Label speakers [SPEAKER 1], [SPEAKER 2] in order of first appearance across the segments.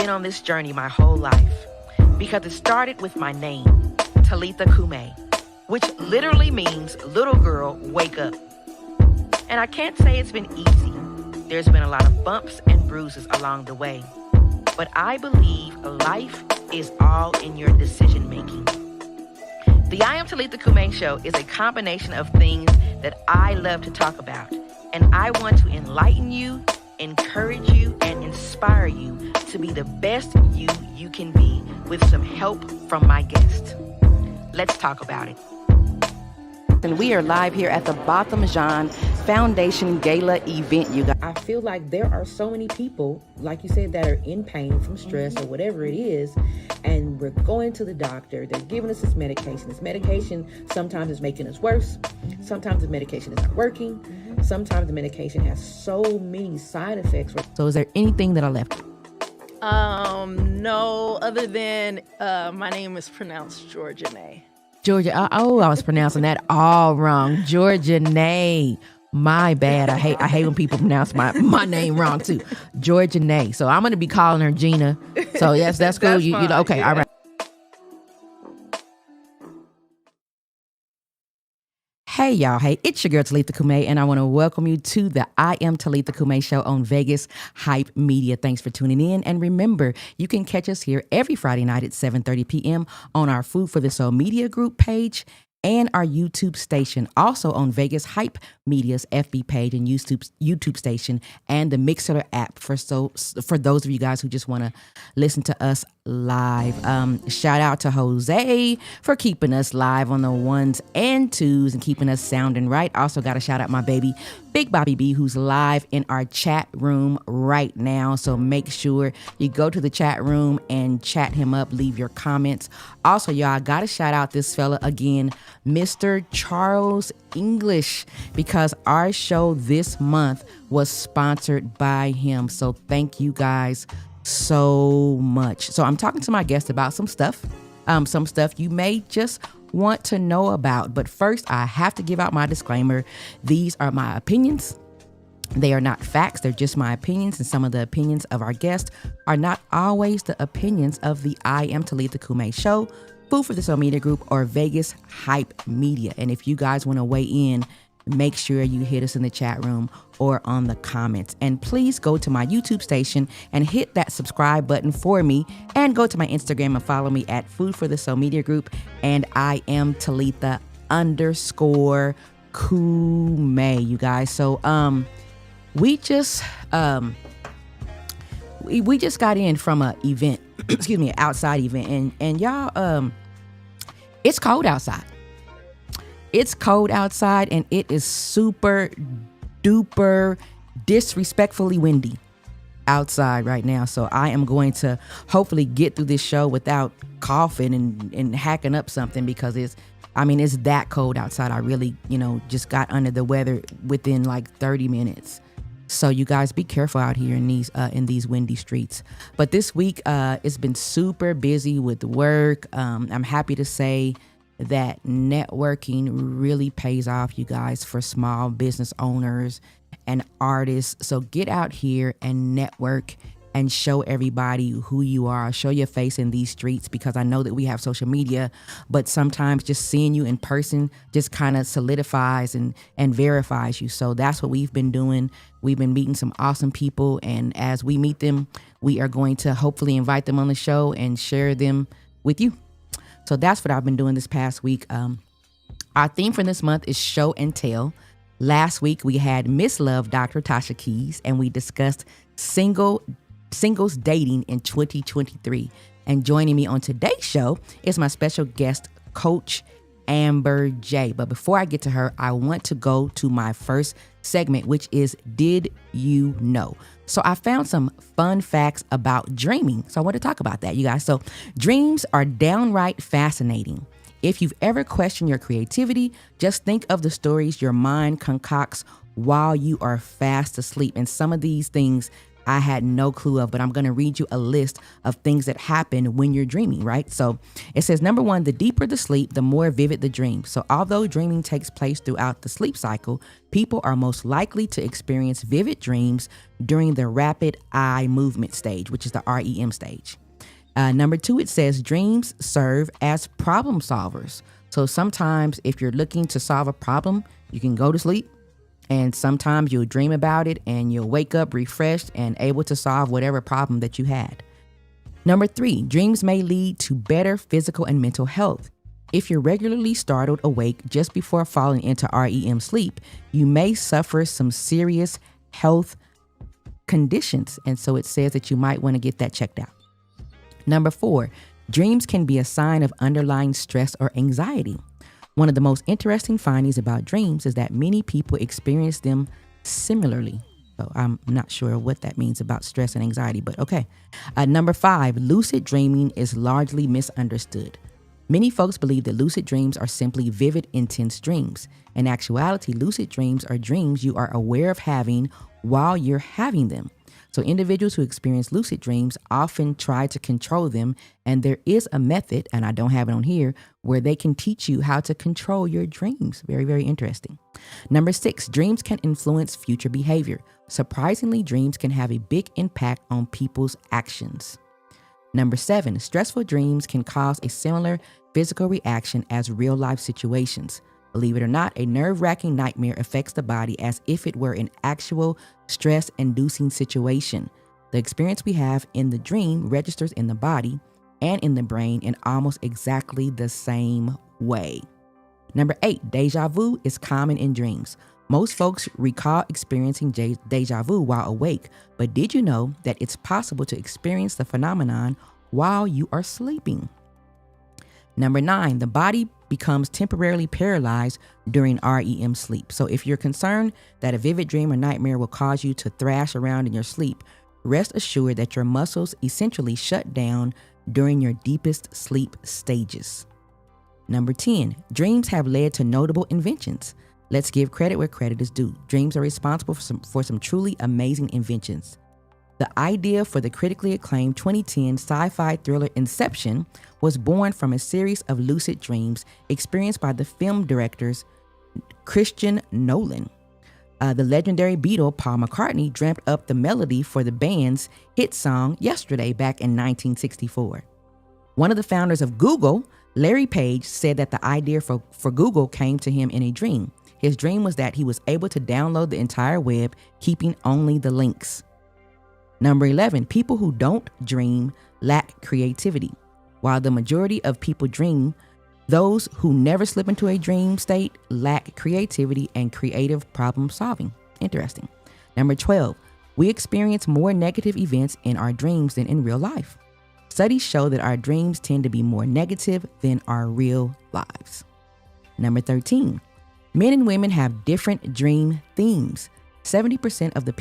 [SPEAKER 1] been on this journey my whole life because it started with my name, Talitha Cumi, which literally means little girl, wake up. And I can't say it's been easy. There's been a lot of bumps and bruises along the way. But I believe life is all in your decision making. The I Am Talitha Cumi show is a combination of things that I love to talk about. And I want to enlighten you, encourage you, and inspire you to be the best you can be with some help from my guest. Let's talk about it. And we are live here at the Botham Jean Foundation Gala event, you guys. I feel like there are so many people, like you said, that are in pain from stress or whatever it is, and we're going to the doctor. They're giving us this medication. This medication sometimes is making us worse. Sometimes the medication is not working. Sometimes the medication has so many side effects. So is there anything that I left?
[SPEAKER 2] No, other than my name is pronounced Georgia Nay.
[SPEAKER 1] Georgia, I was pronouncing that all wrong. Georgia Nay. My bad. I hate when people pronounce my name wrong too. Georgia Nay. So I'm gonna be calling her Gina. So yes, that's cool. You know, okay, yeah. All right. Hey y'all, hey, it's your girl Talitha Cumi, and I want to welcome you to the I Am Talitha Cumi show on Vegas Hype Media. Thanks for tuning in, and remember, you can catch us here every Friday night at 7:30 p.m. on our Food for the Soul Media Group page and our YouTube station, also on Vegas Hype Media's FB page and YouTube station, and the Mixer app for those of you guys who just want to listen to us live. Shout out to Jose for keeping us live on the ones and twos and keeping us sounding right. Also got to shout out my baby, Big Bobby B, who's live in our chat room right now. So make sure you go to the chat room and chat him up, leave your comments. Also, y'all, I got to shout out this fella again, Mr. Charles English, because our show this month was sponsored by him. So thank you guys so much. So I'm talking to my guest about some stuff you may just want to know about. But first, I have to give out my disclaimer. These are my opinions. They are not facts. They're just my opinions. And some of the opinions of our guests are not always the opinions of the I Am Talitha Cumi show, Food for the Soul Media Group, or Vegas Hype Media. And if you guys want to weigh in, make sure you hit us in the chat room or on the comments. And please go to my YouTube station and hit that subscribe button for me, and go to my Instagram and follow me at Food for the Soul Media Group and I Am Talitha _Cumi, you guys. So we just got in from a event, excuse me, an outside event, and y'all, it's cold outside. It's cold outside, and it is super duper disrespectfully windy outside right now. So I am going to hopefully get through this show without coughing and hacking up something, because it's that cold outside. I really, just got under the weather within like 30 minutes. So you guys be careful out here in these windy streets. But this week, it's been super busy with work. I'm happy to say that networking really pays off, you guys, for small business owners and artists. So get out here and network and show everybody who you are. Show your face in these streets, because I know that we have social media, but sometimes just seeing you in person just kind of solidifies and verifies you. So that's what we've been doing. We've been meeting some awesome people, and as we meet them, we are going to hopefully invite them on the show and share them with you. So that's what I've been doing this past week. Our theme for this month is show and tell. Last week, we had Miss Love, Dr. Tasha Keys, and we discussed singles dating in 2023. And joining me on today's show is my special guest, Coach Amber J. But before I get to her, I want to go to my first segment, which is Did You Know? So I found some fun facts about dreaming. So I want to talk about that, you guys. So dreams are downright fascinating. If you've ever questioned your creativity, just think of the stories your mind concocts while you are fast asleep. And some of these things I had no clue of, but I'm going to read you a list of things that happen when you're dreaming, right? So it says, number one, the deeper the sleep, the more vivid the dream. So although dreaming takes place throughout the sleep cycle, people are most likely to experience vivid dreams during the rapid eye movement stage, which is the REM stage. Number two, it says dreams serve as problem solvers. So sometimes if you're looking to solve a problem, you can go to sleep. And sometimes you'll dream about it and you'll wake up refreshed and able to solve whatever problem that you had. Number three, dreams may lead to better physical and mental health. If you're regularly startled awake just before falling into REM sleep, you may suffer some serious health conditions. And so it says that you might want to get that checked out. Number four, dreams can be a sign of underlying stress or anxiety. One of the most interesting findings about dreams is that many people experience them similarly. So I'm not sure what that means about stress and anxiety, but okay. Number five, lucid dreaming is largely misunderstood. Many folks believe that lucid dreams are simply vivid, intense dreams. In actuality, lucid dreams are dreams you are aware of having while you're having them. So individuals who experience lucid dreams often try to control them, and there is a method, and I don't have it on here, where they can teach you how to control your dreams. Very, very interesting. Number six, dreams can influence future behavior. Surprisingly, dreams can have a big impact on people's actions. Number seven, stressful dreams can cause a similar physical reaction as real-life situations. Believe it or not, a nerve-wracking nightmare affects the body as if it were an actual stress-inducing situation. The experience we have in the dream registers in the body and in the brain in almost exactly the same way. Number eight, deja vu is common in dreams. Most folks recall experiencing deja vu while awake, but did you know that it's possible to experience the phenomenon while you are sleeping? Number nine, the body becomes temporarily paralyzed during REM sleep. So if you're concerned that a vivid dream or nightmare will cause you to thrash around in your sleep, rest assured that your muscles essentially shut down during your deepest sleep stages. Number 10, dreams have led to notable inventions. Let's give credit where credit is due. Dreams are responsible for some truly amazing inventions. The idea for the critically acclaimed 2010 sci-fi thriller Inception was born from a series of lucid dreams experienced by the film directors Christian Nolan. The legendary Beatle Paul McCartney dreamt up the melody for the band's hit song Yesterday back in 1964. One of the founders of Google, Larry Page, said that the idea for Google came to him in a dream. His dream was that he was able to download the entire web, keeping only the links. Number 11, people who don't dream lack creativity. While the majority of people dream, those who never slip into a dream state lack creativity and creative problem solving. Interesting. Number 12, we experience more negative events in our dreams than in real life. Studies show that our dreams tend to be more negative than our real lives. Number 13, men and women have different dream themes. 70% of the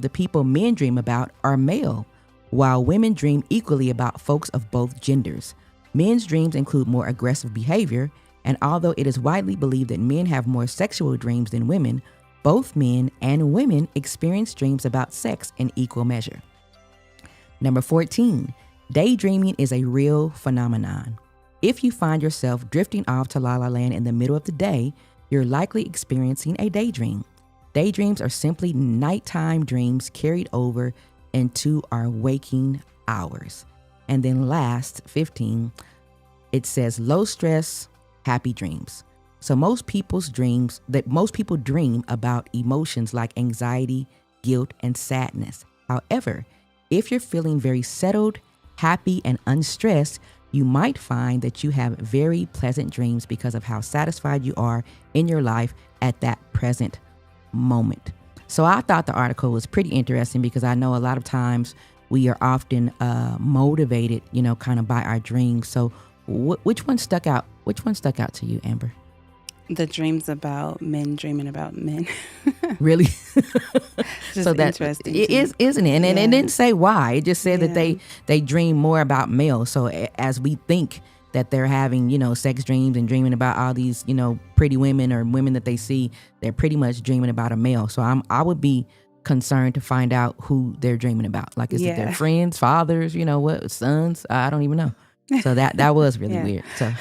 [SPEAKER 1] people men dream about are male, while women dream equally about folks of both genders. Men's dreams include more aggressive behavior, and although it is widely believed that men have more sexual dreams than women, both men and women experience dreams about sex in equal measure. Number 14, daydreaming is a real phenomenon. If you find yourself drifting off to La La Land in the middle of the day, you're likely experiencing a daydream. Daydreams are simply nighttime dreams carried over into our waking hours. And then last, 15, it says low stress, happy dreams. So most people dream about emotions like anxiety, guilt, and sadness. However, if you're feeling very settled, happy, and unstressed, you might find that you have very pleasant dreams because of how satisfied you are in your life at that present moment. So I thought the article was pretty interesting because I know a lot of times we are often motivated, kind of by our dreams. So which one stuck out? Which one stuck out to you, Amber?
[SPEAKER 3] The dreams about men dreaming about men.
[SPEAKER 1] Really?
[SPEAKER 3] So that's interesting.
[SPEAKER 1] It is, isn't it? And it didn't say why. It just said that they dream more about males. So as we think that they're having, sex dreams and dreaming about all these, pretty women or women that they see, they're pretty much dreaming about a male. So I would be concerned to find out who they're dreaming about. Like, is it their friends, fathers, sons? I don't even know. So that was really weird. So,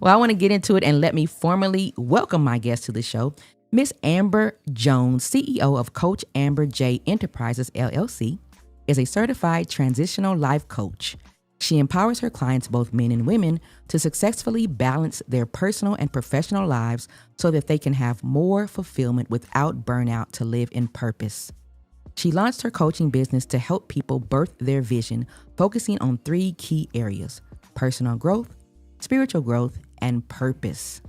[SPEAKER 1] well, I want to get into it, and let me formally welcome my guest to the show, Miss Amber Jones, CEO of Coach Amber J Enterprises, LLC, is a certified transitional life coach. She empowers her clients, both men and women, to successfully balance their personal and professional lives so that they can have more fulfillment without burnout to live in purpose. She launched her coaching business to help people birth their vision, focusing on 3 key areas: personal growth, spiritual growth, and purpose.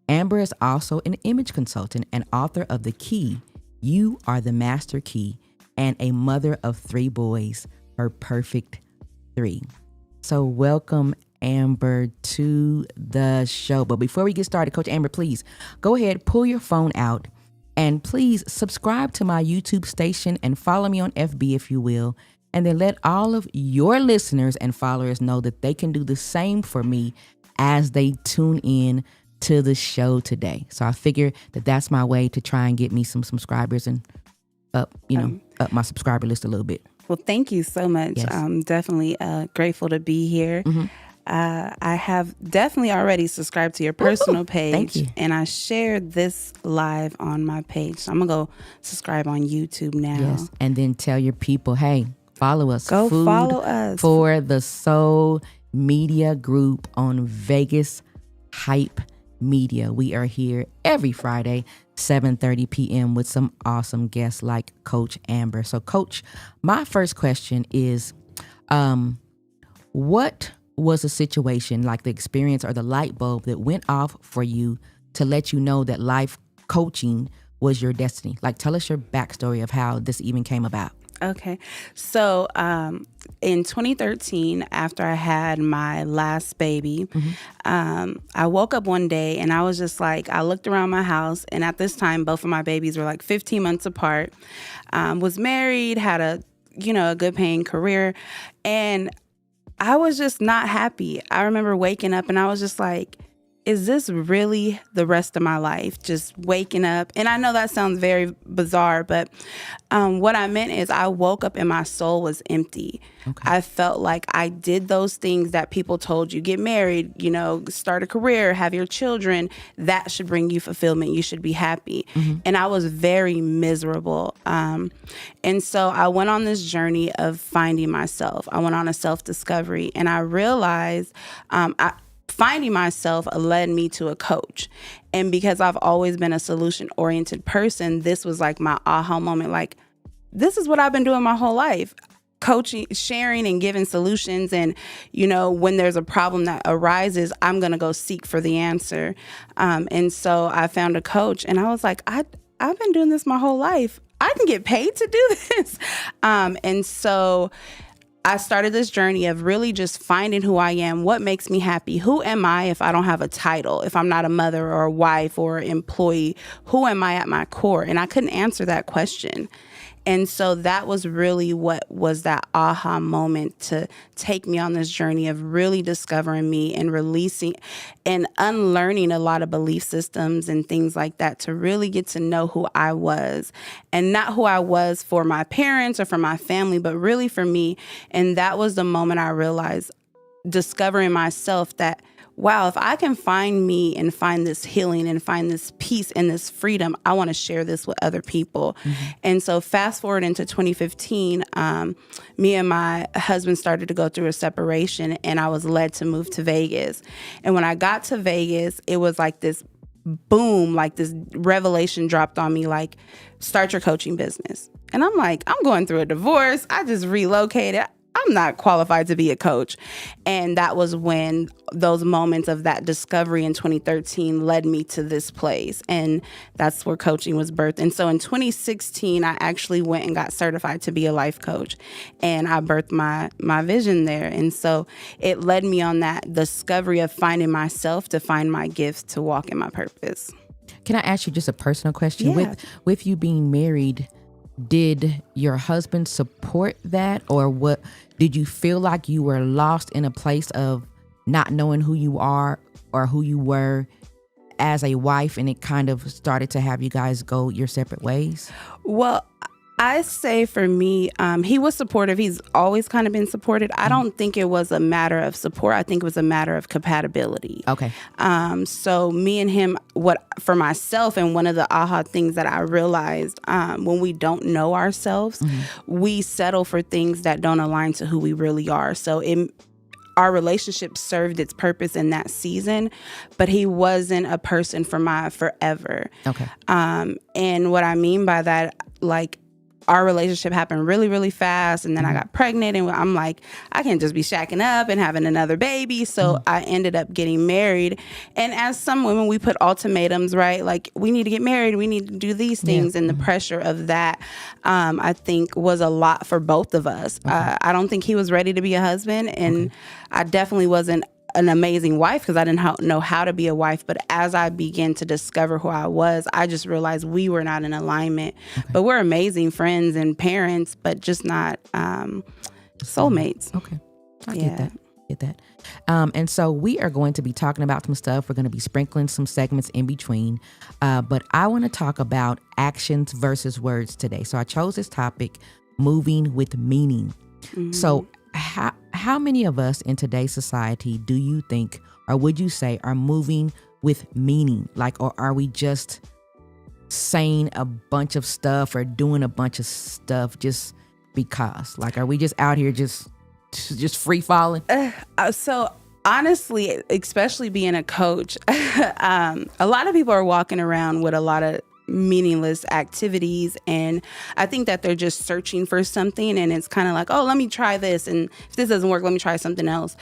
[SPEAKER 1] Amber is also an image consultant and author of The Key, You Are the Master Key, and a mother of 3 boys, her perfect 3. So welcome, Amber, to the show. But before we get started, Coach Amber, please go ahead, pull your phone out, and please subscribe to my YouTube station and follow me on FB if you will. And then let all of your listeners and followers know that they can do the same for me as they tune in to the show today. So I figure that that's my way to try and get me some subscribers and up my subscriber list a little bit.
[SPEAKER 3] Well, thank you so much.
[SPEAKER 1] Yes.
[SPEAKER 3] I'm definitely grateful to be here.
[SPEAKER 1] Mm-hmm.
[SPEAKER 3] I have definitely already subscribed to your personal page.
[SPEAKER 1] Thank you.
[SPEAKER 3] And I shared this live on my page. So I'm going to go subscribe on YouTube now.
[SPEAKER 1] Yes. And then tell your people, hey, follow us.
[SPEAKER 3] Go
[SPEAKER 1] Food
[SPEAKER 3] follow us.
[SPEAKER 1] For the Soul Media Group on Vegas Hype Media. We are here every Friday, 7:30 p.m. with some awesome guests like Coach Amber. So, Coach, my first question is, what was a situation, like the experience or the light bulb that went off for you to let you know that life coaching was your destiny? Like, tell us your backstory of how this even came about.
[SPEAKER 3] Okay. So in 2013, after I had my last baby, I woke up one day and I was just like, I looked around my house, and at this time, both of my babies were like 15 months apart, was married, had a good paying career, and I was just not happy. I remember waking up and I was just like, is this really the rest of my life? Just waking up. And I know that sounds very bizarre, but what I meant is I woke up and my soul was empty. Okay. I felt like I did those things that people told you, get married, start a career, have your children. That should bring you fulfillment. You should be happy. Mm-hmm. And I was very miserable. And so I went on this journey of finding myself. I went on a self-discovery, and I realized finding myself led me to a coach. And because I've always been a solution-oriented person, this was like my aha moment. Like, this is what I've been doing my whole life. Coaching, sharing and giving solutions. And, when there's a problem that arises, I'm going to go seek for the answer. And so I found a coach, and I was like, I've been doing this my whole life. I can get paid to do this. And so I started this journey of really just finding who I am, what makes me happy. Who am I if I don't have a title, if I'm not a mother or a wife or employee? Who am I at my core? And I couldn't answer that question. And so that was really what was that aha moment to take me on this journey of really discovering me and releasing and unlearning a lot of belief systems and things like that to really get to know who I was, and not who I was for my parents or for my family, but really for me. And that was the moment I realized, discovering myself, that wow, if I can find me and find this healing and find this peace and this freedom, I want to share this with other people. Mm-hmm. And so fast forward into 2015, me and my husband started to go through a separation, and I was led to move to Vegas. And when I got to Vegas, it was like this boom, like this revelation dropped on me, like, start your coaching business. And I'm like, I'm going through a divorce. I just relocated. I'm not qualified to be a coach. And that was when those moments of that discovery in 2013 led me to this place. And that's where coaching was birthed. And so in 2016, I actually went and got certified to be a life coach. And I birthed my vision there. And so it led me on that discovery of finding myself to find my gifts to walk in my purpose.
[SPEAKER 1] Can I ask you just a personal question?
[SPEAKER 3] Yeah.
[SPEAKER 1] With you being married, did your husband support that, or what? Did you feel like you were lost in a place of not knowing who you are or who you were as a wife, and it kind of started to have you guys go your separate ways?
[SPEAKER 3] Well, I say for me, he was supportive. He's always kind of been supported. I don't think it was a matter of support. I think it was a matter of compatibility.
[SPEAKER 1] Okay.
[SPEAKER 3] So me and him, for myself, and one of the aha things that I realized, when we don't know ourselves, we settle for things that don't align to who we really are. So our relationship served its purpose in that season, but he wasn't a person for my forever.
[SPEAKER 1] Okay.
[SPEAKER 3] And what I mean by that, like, our relationship happened really, really fast. And then I got pregnant, and I'm like, I can't just be shacking up and having another baby. So I ended up getting married. And as some women, we put ultimatums, right? Like, we need to get married. We need to do these things. And the pressure of that, I think, was a lot for both of us. I don't think he was ready to be a husband. And I definitely wasn't an amazing wife because I didn't know how to be a wife. But as I began to discover who I was, I just realized we were not in alignment. But we're amazing friends and parents, but just not soulmates.
[SPEAKER 1] Okay. I get that. And so we are going to be talking about some stuff. We're going to be sprinkling some segments in between. But I want to talk about actions versus words today. So I chose this topic, moving with meaning. So how many of us in today's society do you think, or would you say, are moving with meaning? Like, or are we just saying a bunch of stuff or doing a bunch of stuff just because? Like, are we just out here just free falling?
[SPEAKER 3] So honestly, especially being a coach, a lot of people are walking around with a lot of meaningless activities, and I think that they're just searching for something, and it's kind of like, oh, let me try this, and if this doesn't work, let me try something else.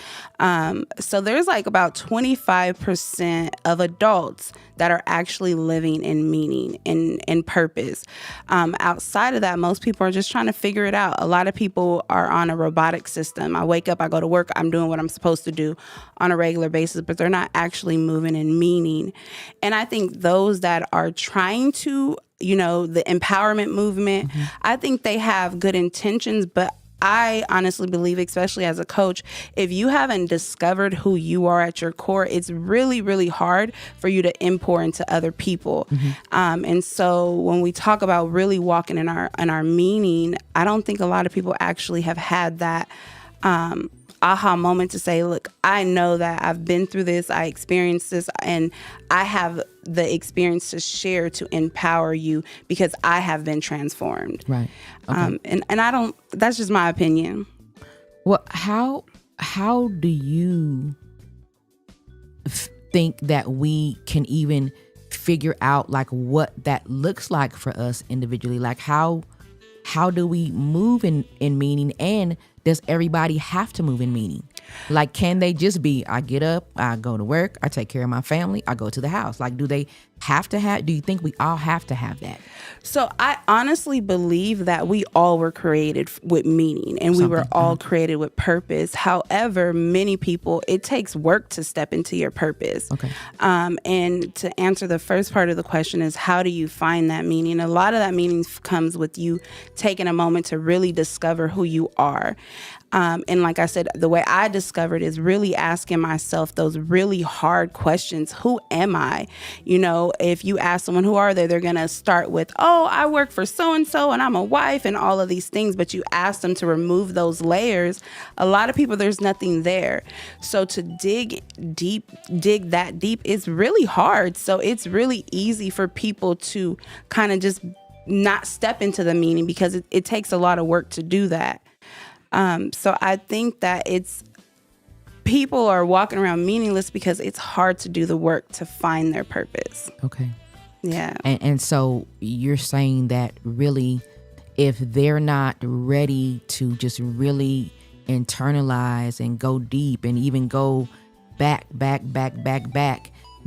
[SPEAKER 3] So there's like about 25% of adults that are actually living in meaning and purpose. Outside of that, most people are just trying to figure it out. A lot of people are on a robotic system. I wake up, I go to work, I'm doing what I'm supposed to do on a regular basis, but they're not actually moving in meaning. And I think those that are trying to, the empowerment movement, I think they have good intentions, but I honestly believe, especially as a coach, if you haven't discovered who you are at your core, it's really, really hard for you to pour into other people. And so when we talk about really walking in our meaning, I don't think a lot of people actually have had that aha moment to say, look, I know that I've been through this, I experienced this, and I have the experience to share to empower you because I have been transformed.
[SPEAKER 1] Right. Okay.
[SPEAKER 3] And I don't, that's just my opinion.
[SPEAKER 1] Well, how do you think that we can even figure out like what that looks like for us individually? Like how do we move in meaning, and does everybody have to move in meaning? Like, can they just be, I get up, I go to work, I take care of my family, I go to the house? Like, do you think we all have to have that?
[SPEAKER 3] So I honestly believe that we all were created with meaning, and we were all created with purpose. However, many people, it takes work to step into your purpose.
[SPEAKER 1] Okay.
[SPEAKER 3] And to answer the first part of the question is, how do you find that meaning? A lot of that meaning comes with you taking a moment to really discover who you are. And like I said, the way I discovered is really asking myself those really hard questions. Who am I? If you ask someone, who are they? They're going to start with, oh, I work for so-and-so and I'm a wife and all of these things. But you ask them to remove those layers. A lot of people, there's nothing there. So to dig that deep is really hard. So it's really easy for people to kind of just not step into the meaning because it takes a lot of work to do that. So I think that people are walking around meaningless because it's hard to do the work to find their purpose.
[SPEAKER 1] Okay.
[SPEAKER 3] Yeah.
[SPEAKER 1] And so you're saying that really, if they're not ready to just really internalize and go deep and even go back,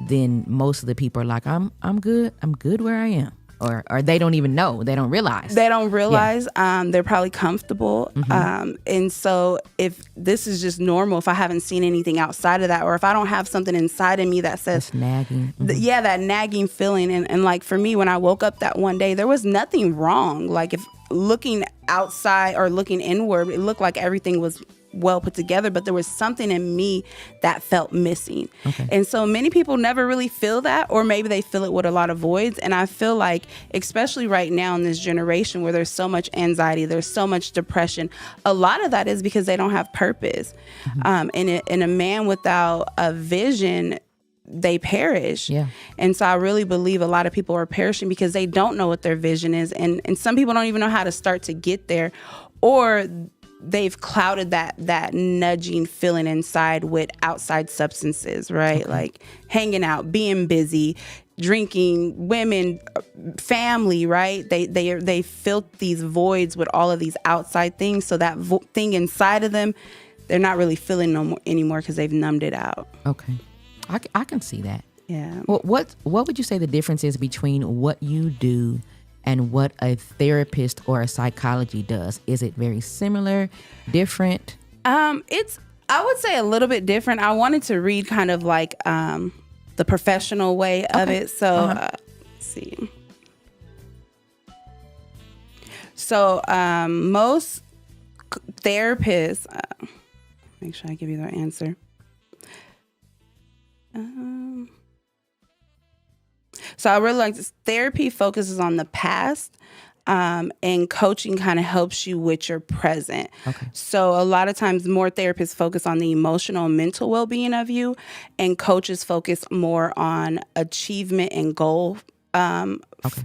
[SPEAKER 1] then most of the people are like, I'm good where I am. Or they don't even know. They don't realize.
[SPEAKER 3] Yeah. They're probably comfortable. And so if this is just normal, if I haven't seen anything outside of that, or if I don't have something inside of me that says...
[SPEAKER 1] That's nagging.
[SPEAKER 3] That nagging feeling. And like for me, when I woke up that one day, there was nothing wrong. Like if looking outside or looking inward, it looked like everything was well put together, but there was something in me that felt missing.
[SPEAKER 1] Okay.
[SPEAKER 3] And so many people never really feel that, or maybe they feel it with a lot of voids. And I feel like, especially right now in this generation where there's so much anxiety, there's so much depression, a lot of that is because they don't have purpose. And a man without a vision, they perish.
[SPEAKER 1] Yeah.
[SPEAKER 3] And so I really believe a lot of people are perishing because they don't know what their vision is. And some people don't even know how to start to get there, or they've clouded that nudging feeling inside with outside substances, right?
[SPEAKER 1] Okay.
[SPEAKER 3] Like hanging out, being busy, drinking, women, family, right? They filled these voids with all of these outside things. So that thing inside of them, they're not really feeling no more anymore because they've numbed it out.
[SPEAKER 1] Okay. I can see that.
[SPEAKER 3] Yeah.
[SPEAKER 1] Well, what would you say the difference is between what you do and what a therapist or a psychology does? Is it very similar, different?
[SPEAKER 3] It's, I would say, a little bit different. I wanted to read kind of like the professional way of it. So let's see. So most therapists, make sure I give you the answer. So I really like this. Therapy focuses on the past, and coaching kind of helps you with your present.
[SPEAKER 1] Okay.
[SPEAKER 3] So a lot of times more therapists focus on the emotional and mental well-being of you, and coaches focus more on achievement and goal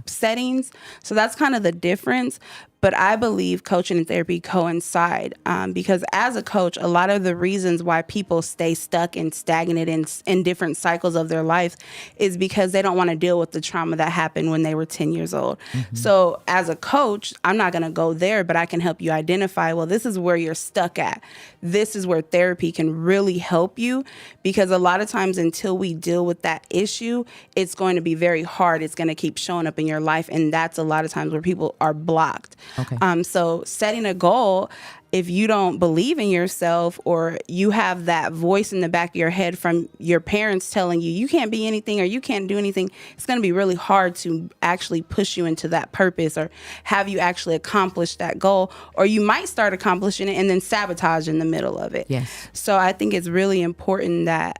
[SPEAKER 3] settings. So that's kind of the difference. But I believe coaching and therapy coincide because as a coach, a lot of the reasons why people stay stuck and stagnant in different cycles of their life is because they don't want to deal with the trauma that happened when they were 10 years old. Mm-hmm. So as a coach, I'm not going to go there, but I can help you identify, well, this is where you're stuck at. This is where therapy can really help you, because a lot of times until we deal with that issue, it's going to be very hard. It's going to keep showing up in your life. And that's a lot of times where people are blocked.
[SPEAKER 1] Okay.
[SPEAKER 3] So setting a goal, if you don't believe in yourself, or you have that voice in the back of your head from your parents telling you you can't be anything or you can't do anything, it's going to be really hard to actually push you into that purpose or have you actually accomplish that goal. Or you might start accomplishing it and then sabotage in the middle of it.
[SPEAKER 1] Yes.
[SPEAKER 3] So I think it's really important that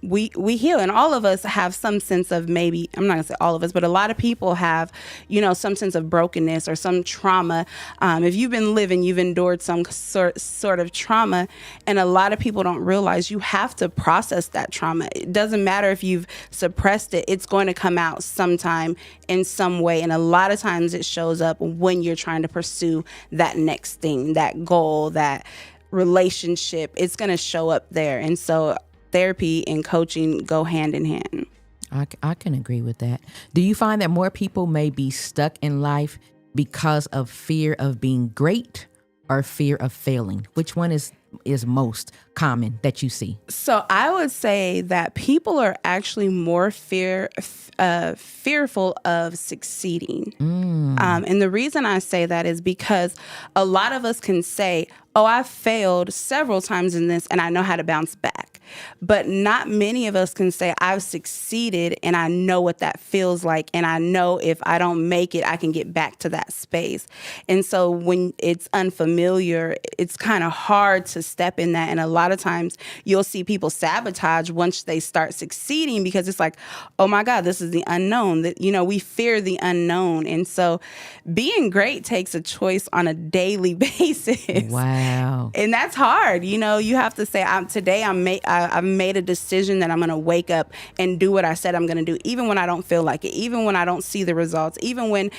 [SPEAKER 3] we heal, and all of us have some sense of, maybe, I'm not going to say all of us, but a lot of people have, some sense of brokenness or some trauma. If you've been living, you've endured some sort of trauma, and a lot of people don't realize you have to process that trauma. It doesn't matter if you've suppressed it, it's going to come out sometime in some way, and a lot of times it shows up when you're trying to pursue that next thing, that goal, that relationship. It's going to show up there. And so therapy and coaching go hand in hand.
[SPEAKER 1] I can agree with that. Do you find that more people may be stuck in life because of fear of being great or fear of failing? Which one is most common that you see?
[SPEAKER 3] So I would say that people are actually more fearful of succeeding. And the reason I say that is because a lot of us can say, oh, I failed several times in this and I know how to bounce back. But not many of us can say, I've succeeded and I know what that feels like. And I know if I don't make it, I can get back to that space. And so when it's unfamiliar, it's kind of hard to step in that. And a lot of times you'll see people sabotage once they start succeeding, because it's like, oh my God, this is the unknown. That, we fear the unknown. And so being great takes a choice on a daily basis.
[SPEAKER 1] Wow.
[SPEAKER 3] And that's hard. You have to say, I've made a decision that I'm going to wake up and do what I said I'm going to do, even when I don't feel like it, even when I don't see the results, even when,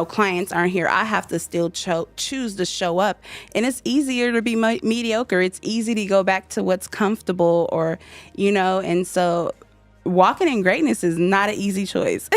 [SPEAKER 3] clients aren't here. I have to still choose to show up. And it's easier to be mediocre. It's easy to go back to what's comfortable, or, and so walking in greatness is not an easy choice.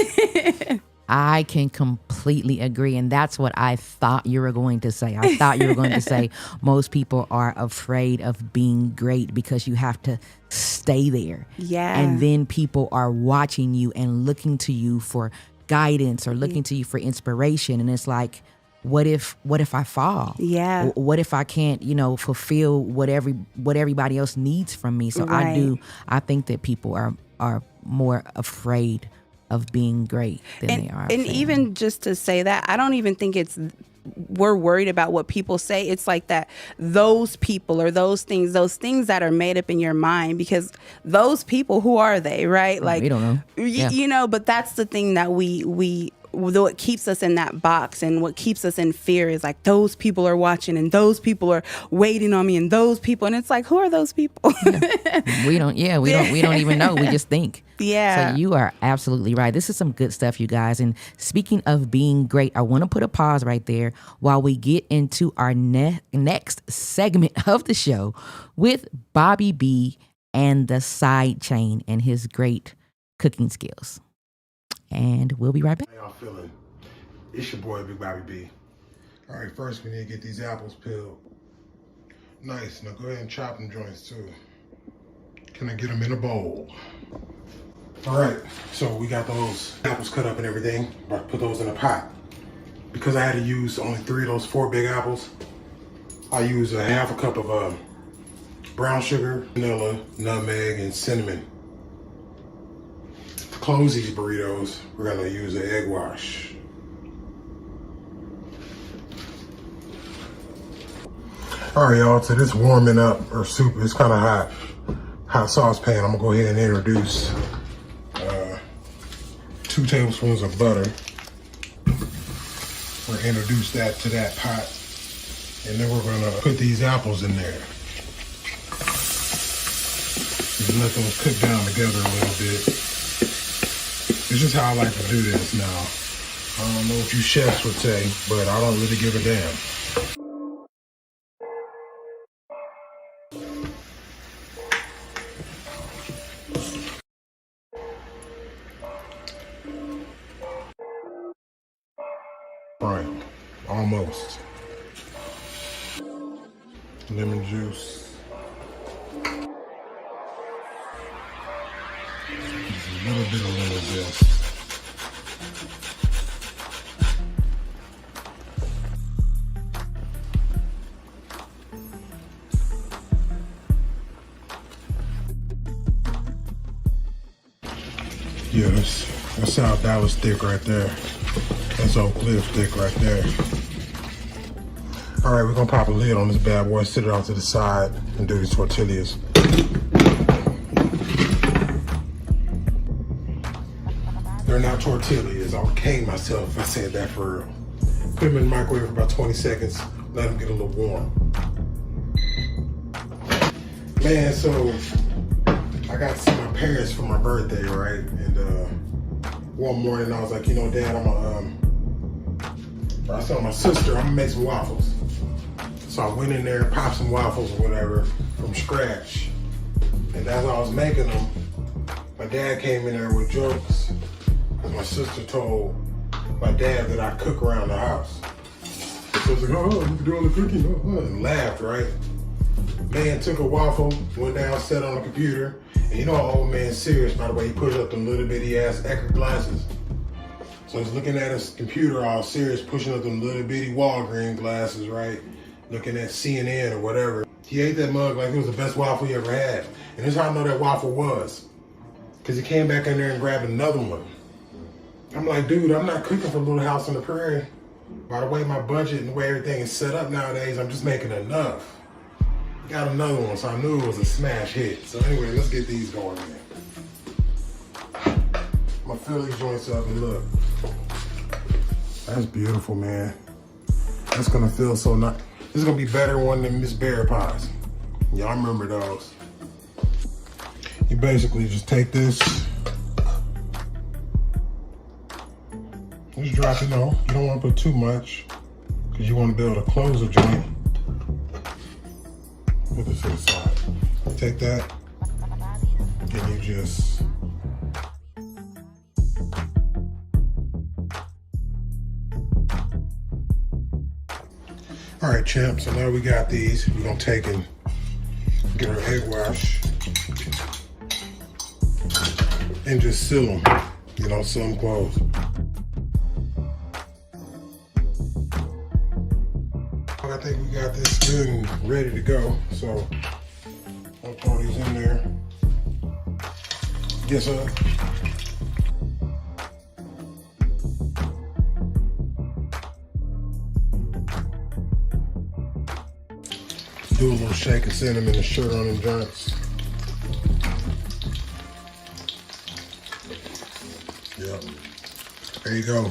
[SPEAKER 1] I can completely agree. And that's what I thought you were going to say. I thought you were going to say most people are afraid of being great because you have to stay there.
[SPEAKER 3] Yeah.
[SPEAKER 1] And then people are watching you and looking to you for guidance or looking to you for inspiration. And it's like, what if I fall?
[SPEAKER 3] Yeah.
[SPEAKER 1] What if I can't, fulfill what everybody else needs from me? So
[SPEAKER 3] Right.
[SPEAKER 1] I think that people are more afraid of being great than they are.
[SPEAKER 3] And even just to say that, I don't even think it's we're worried about what people say. It's like that those people or those things that are made up in your mind, because those people, who are they, right? Like,
[SPEAKER 1] we don't know.
[SPEAKER 3] You know, but that's the thing that what keeps us in that box, and what keeps us in fear is like, those people are watching, and those people are waiting on me, and those people, and it's like, who are those people?
[SPEAKER 1] We don't even know. We just think.
[SPEAKER 3] Yeah.
[SPEAKER 1] So you are absolutely right. This is some good stuff, you guys. And speaking of being great, I want to put a pause right there while we get into our next segment of the show with Bobby B and the side chain and his great cooking skills. And we'll be right back.
[SPEAKER 4] How y'all feeling? It's your boy, Big Bobby B. All right, first we need to get these apples peeled. Nice. Now go ahead and chop them joints too. Can I get them in a bowl? All right, so we got those apples cut up and everything. About to put those in a pot. Because I had to use only 3 of those 4 big apples, I use a half a cup of brown sugar, vanilla, nutmeg, and cinnamon. To close these burritos, we're gonna use an egg wash. All right, y'all, so this warming up or soup is kind of hot saucepan. I'm gonna go ahead and introduce 2 tablespoons of butter. We'll introduce that to that pot. And then we're gonna put these apples in there. Just let those cook down together a little bit. It's just how I like to do this now. I don't know what you chefs would say, but I don't really give a damn. Right, almost. Lemon juice. Just a little bit of lemon zest. Yeah, that's South Dallas thick right there. That's Oak Cliff thick right there. All right, we're gonna pop a lid on this bad boy, sit it off to the side, and do these tortillas. They're not tortillas. I'll cane myself if I said that for real. Put them in the microwave for about 20 seconds, let them get a little warm. Man, so I got to see my parents for my birthday, right? And one morning I was like, you know, Dad, I saw my sister, I'm gonna make some waffles. So I went in there, popped some waffles or whatever from scratch. And as I was making them, my dad came in there with jokes. Because my sister told my dad that I cook around the house. So I was like, oh, you can do all the cooking, and laughed, right? Man took a waffle, went down, sat on the computer, and you know how old man's serious by the way he pushed up them little bitty ass Eckerd glasses. So he's looking at his computer all serious, pushing up them little bitty Walgreens glasses, right? Looking at CNN or whatever. He ate that mug like it was the best waffle he ever had. And this is how I know that waffle was. Because he came back in there and grabbed another one. I'm like, dude, I'm not cooking for Little House on the Prairie. By the way my budget and the way everything is set up nowadays, I'm just making enough. Got another one, so I knew it was a smash hit. So anyway, let's get these going, man. I'm gonna fill these joints up and look. That's beautiful, man. That's gonna feel so nice. This is gonna be better one than Miss Bear Pies. Y'all remember those. You basically just take this. Just drop it on. You don't want to put too much because you want to be able to close the joint. Put this to the side. Take that and you just all right, champ. So now we got these. We're gonna take and get our egg wash and just seal them. You know, seal them closed. I think we got this good and ready to go. So I'll throw these in there. Yes, sir. do a little shake of cinnamon and sugar on them joints. Yep. There you go.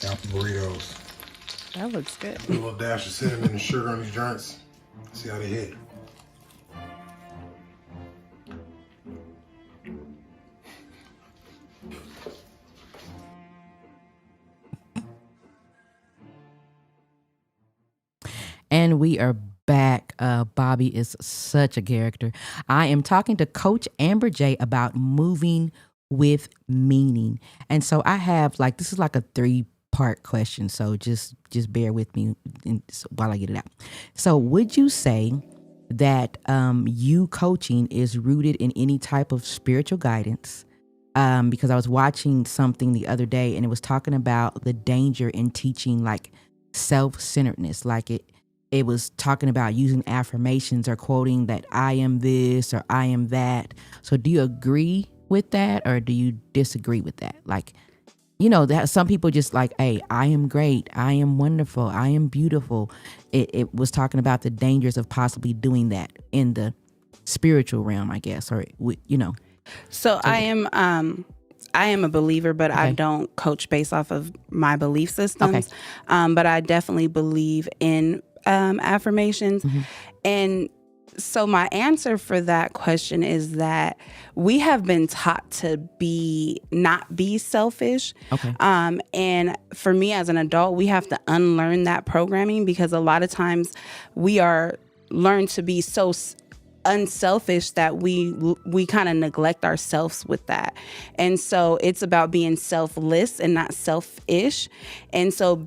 [SPEAKER 4] Apple burritos.
[SPEAKER 3] That looks good.
[SPEAKER 4] Put a little dash of cinnamon and sugar on these joints. See how they hit.
[SPEAKER 1] And we are back. Bobby is such a character. I am talking to Coach Amber J about moving with meaning. And so I have this is like a 3-part question. So just bear with me while I get it out. So would you say that you coaching is rooted in any type of spiritual guidance? Because I was watching something the other day and it was talking about the danger in teaching self-centeredness. It was talking about using affirmations or quoting that I am this or I am that. So do you agree with that or do you disagree with that? That some people just hey, I am great. I am wonderful. I am beautiful. It was talking about the dangers of possibly doing that in the spiritual realm, I guess, or.
[SPEAKER 3] So I am a believer, but I don't coach based off of my belief systems. But I definitely believe in affirmations. Mm-hmm. And so my answer for that question is that we have been taught to not be selfish. Okay. And for me as an adult, we have to unlearn that programming because a lot of times we are learned to be so unselfish that we kind of neglect ourselves with that. And so it's about being selfless and not selfish. And so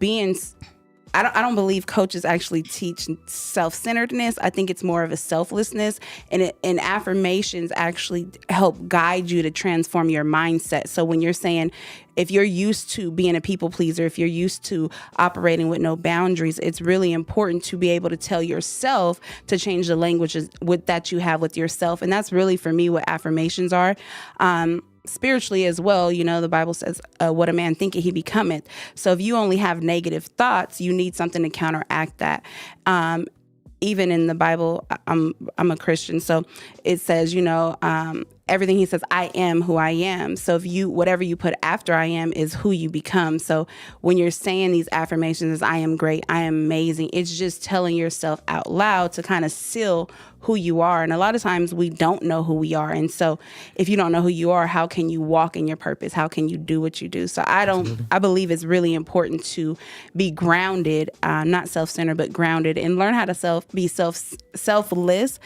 [SPEAKER 3] I don't believe coaches actually teach self-centeredness. I think it's more of a selflessness, and affirmations actually help guide you to transform your mindset. So when you're saying, if you're used to being a people pleaser, if you're used to operating with no boundaries, it's really important to be able to tell yourself to change the languages that you have with yourself. And that's really, for me, what affirmations are. Spiritually as well, the Bible says, what a man thinketh, he becometh. So if you only have negative thoughts, you need something to counteract that. Even in the Bible, I'm a Christian, so it says, everything he says, I am who I am. So if whatever you put after I am is who you become. So when you're saying these affirmations, I am great, I am amazing, it's just telling yourself out loud to kind of seal who you are. And a lot of times we don't know who we are. And so if you don't know who you are, how can you walk in your purpose? How can you do what you do? So I believe it's really important to be grounded, not self-centered, but grounded, and learn how to be selfless.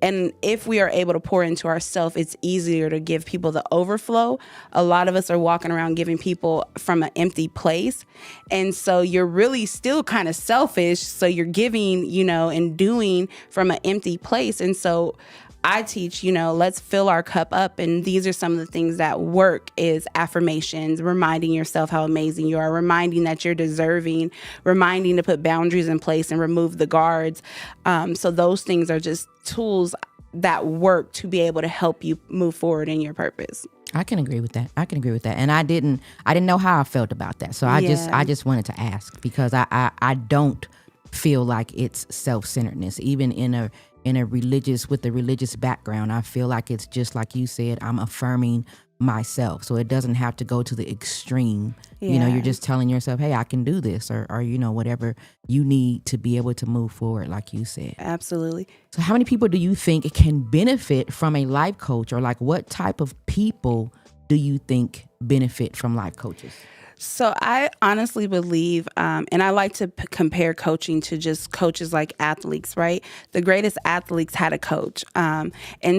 [SPEAKER 3] And if we are able to pour into ourselves, it's easier to give people the overflow. A lot of us are walking around giving people from an empty place. And so you're really still kind of selfish. So you're giving, and doing from an empty place. And so I teach, let's fill our cup up. And these are some of the things that work is affirmations, reminding yourself how amazing you are, reminding that you're deserving, reminding to put boundaries in place and remove the guards. So those things are just tools that work to be able to help you move forward in your purpose.
[SPEAKER 1] I can agree with that. And I didn't know how I felt about that. So I just wanted to ask because I don't feel like it's self-centeredness, even in a religious background. I feel like it's just like you said, I'm affirming myself. So it doesn't have to go to the extreme. Yeah. You're just telling yourself, hey, I can do this or whatever you need to be able to move forward, like you said.
[SPEAKER 3] Absolutely.
[SPEAKER 1] So how many people do you think can benefit from a life coach, or what type of people do you think benefit from life coaches?
[SPEAKER 3] So I honestly believe, and I like to compare coaching to just coaches like athletes, right? The greatest athletes had a coach. And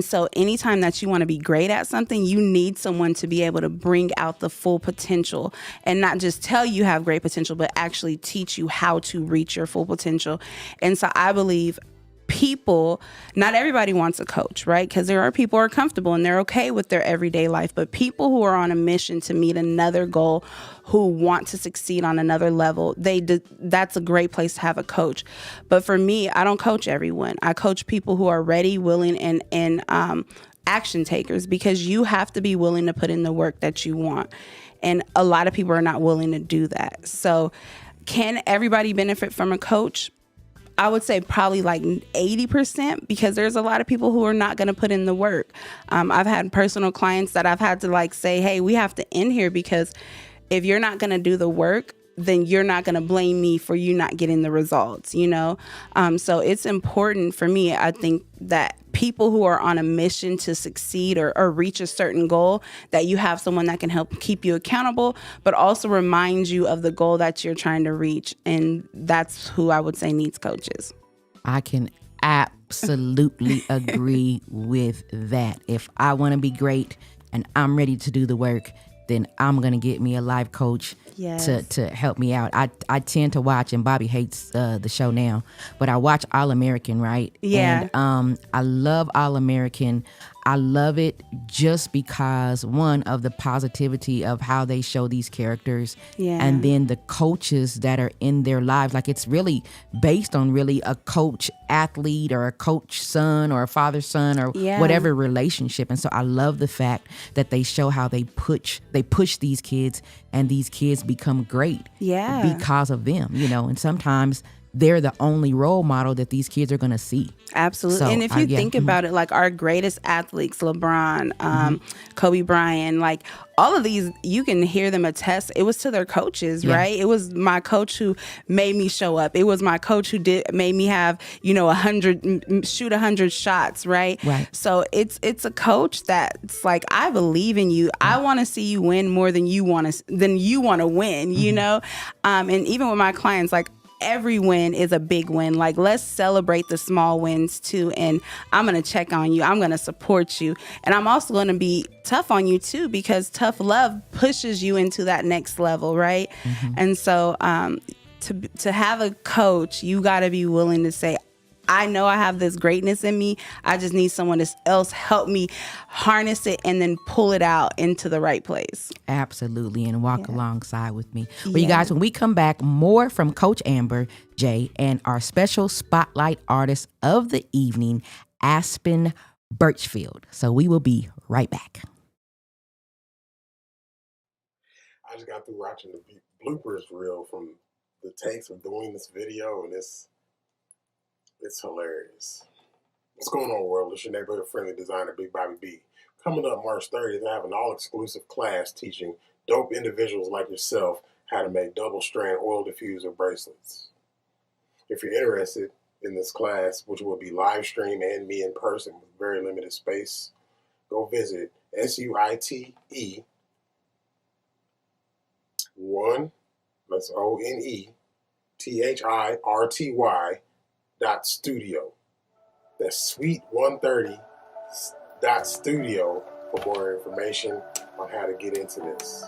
[SPEAKER 3] so anytime that you want to be great at something, you need someone to be able to bring out the full potential and not just tell you have great potential, but actually teach you how to reach your full potential. And so I believe not everybody wants a coach, right? Because there are people who are comfortable and they're okay with their everyday life, but people who are on a mission to meet another goal, who want to succeed on another level, that's a great place to have a coach. But for me, I don't coach everyone. I coach people who are ready, willing, and action takers, because you have to be willing to put in the work that you want. And a lot of people are not willing to do that. So can everybody benefit from a coach? I would say probably like 80%, because there's a lot of people who are not going to put in the work. I've had personal clients that I've had to like say, hey, we have to end here, because if you're not going to do the work, then you're not going to blame me for you not getting the results, you know? So it's important for me, I think, that people who are on a mission to succeed or reach a certain goal, that you have someone that can help keep you accountable, but also remind you of the goal that you're trying to reach. And that's who I would say needs coaches.
[SPEAKER 1] I can absolutely agree with that. If I want to be great and I'm ready to do the work, then I'm going to get me a life coach to help me out. I tend to watch, and Bobby hates the show now, but I watch All American, right?
[SPEAKER 3] Yeah.
[SPEAKER 1] And I love All American. I love it just because, one, of the positivity of how they show these characters, and then the coaches that are in their lives. Like, it's really based on really a coach athlete or a coach son or a father son or whatever relationship. And so I love the fact that they show how they push these kids, and these kids become great because of them, you know. And sometimes they're the only role model that these kids are going to see.
[SPEAKER 3] Absolutely.
[SPEAKER 1] So,
[SPEAKER 3] and if you think about it, like our greatest athletes, LeBron, Kobe Bryant, like all of these, you can hear them attest. It was to their coaches, right? It was my coach who made me show up. It was my coach who made me have, you know, 100 shots, right? So it's a coach that's like, I believe in you. I want to see you win more than you want to win, you know? And even with my clients, like, every win is a big win. Like, let's celebrate the small wins too. And I'm going to check on you. I'm going to support you. And I'm also going to be tough on you too, because tough love pushes you into that next level, right? And so to have a coach, you got to be willing to say, I know I have this greatness in me. I just need someone else help me harness it and then pull it out into the right place.
[SPEAKER 1] Absolutely. And walk alongside with me. Well, you guys, when we come back, more from Coach Amber J and our special spotlight artist of the evening, Aspen Birchfield. So we will be right back.
[SPEAKER 4] I just got through watching the bloopers reel from the takes of doing this video, and it's hilarious. What's going on, world? It's your neighborhood-friendly designer, Big Bobby B. Coming up March 30th, I have an all-exclusive class teaching dope individuals like yourself how to make double-strand oil diffuser bracelets. If you're interested in this class, which will be live stream and me in person with very limited space, go visit SUITE 1, that's ONETHIRTY.studio. That's Suite 130.studio for more information on how to get into this.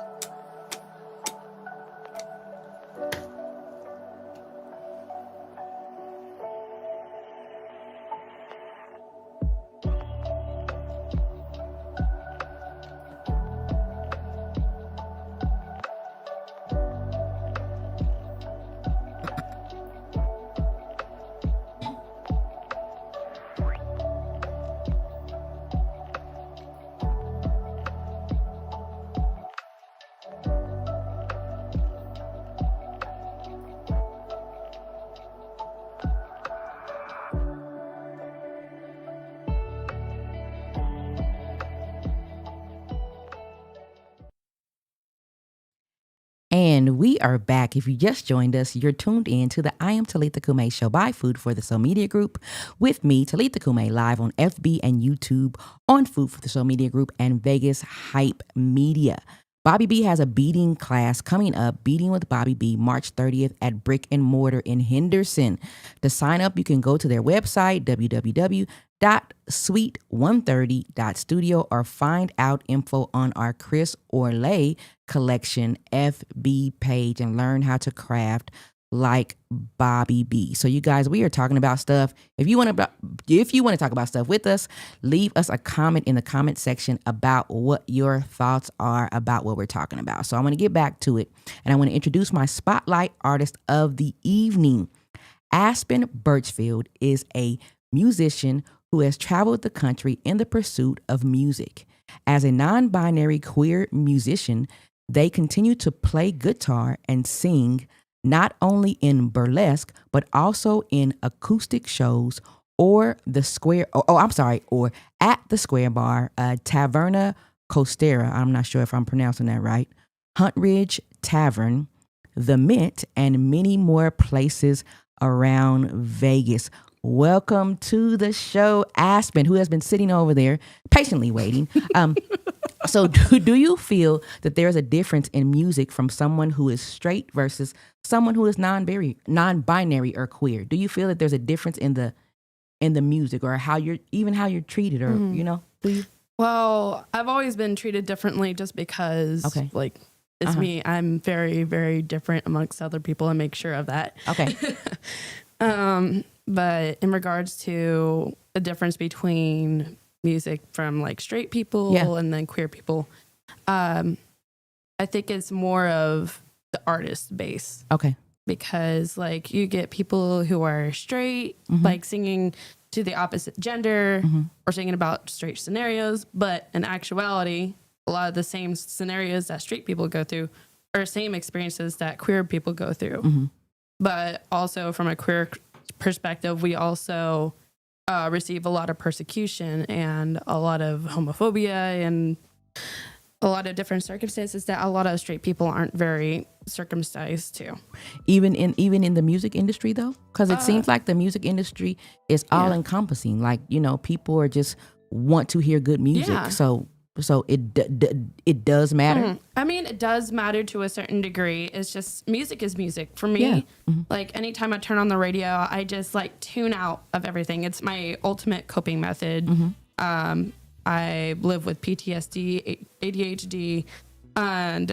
[SPEAKER 1] And we are back. If you just joined us, you're tuned in to the I Am Talitha Cumi show by Food for the Soul Media Group with me, Talitha Cumi, live on FB and YouTube, on Food for the Soul Media Group and Vegas Hype Media. Bobby B has a beading class coming up, Beading with Bobby B, March 30th at Brick and Mortar in Henderson. To sign up, you can go to their website, www.suite130.studio, or find out info on our Chris Orlay Collection FB page and learn how to craft like Bobby B. So you guys, we are talking about stuff. If you want to talk about stuff with us, leave us a comment in the comment section about what your thoughts are about what we're talking about. So I'm going to get back to it, and I want to introduce my spotlight artist of the evening. Aspen Birchfield is a musician who has traveled the country in the pursuit of music. As a non-binary queer musician, they continue to play guitar and sing not only in burlesque, but also in acoustic shows or or at the Square Bar, Taverna Costera. I'm not sure if I'm pronouncing that right. Huntridge Tavern, the Mint, and many more places around Vegas. Welcome to the show, Aspen, who has been sitting over there patiently waiting. So do you feel that there's a difference in music from someone who is straight versus someone who is non-binary or queer? Do you feel that there's a difference in the music or how you're treated or, do you?
[SPEAKER 2] Well, I've always been treated differently just because, it's me. I'm very, very different amongst other people and make sure of that.
[SPEAKER 1] Okay.
[SPEAKER 2] But in regards to the difference between music from like straight people and then queer people, I think it's more of the artist base.
[SPEAKER 1] Okay.
[SPEAKER 2] Because like you get people who are straight, like singing to the opposite gender or singing about straight scenarios. But in actuality, a lot of the same scenarios that straight people go through are same experiences that queer people go through. But also from a queer perspective, we also receive a lot of persecution and a lot of homophobia and a lot of different circumstances that a lot of straight people aren't very circumcised to. Even
[SPEAKER 1] in the music industry, though, because it seems like the music industry is all encompassing. Like, people are just want to hear good music.
[SPEAKER 2] Yeah.
[SPEAKER 1] So it does matter.
[SPEAKER 2] I mean, it does matter to a certain degree. It's just music is music for me.
[SPEAKER 1] Yeah.
[SPEAKER 2] Like anytime I turn on the radio, I just like tune out of everything. It's my ultimate coping method. I live with PTSD, ADHD, and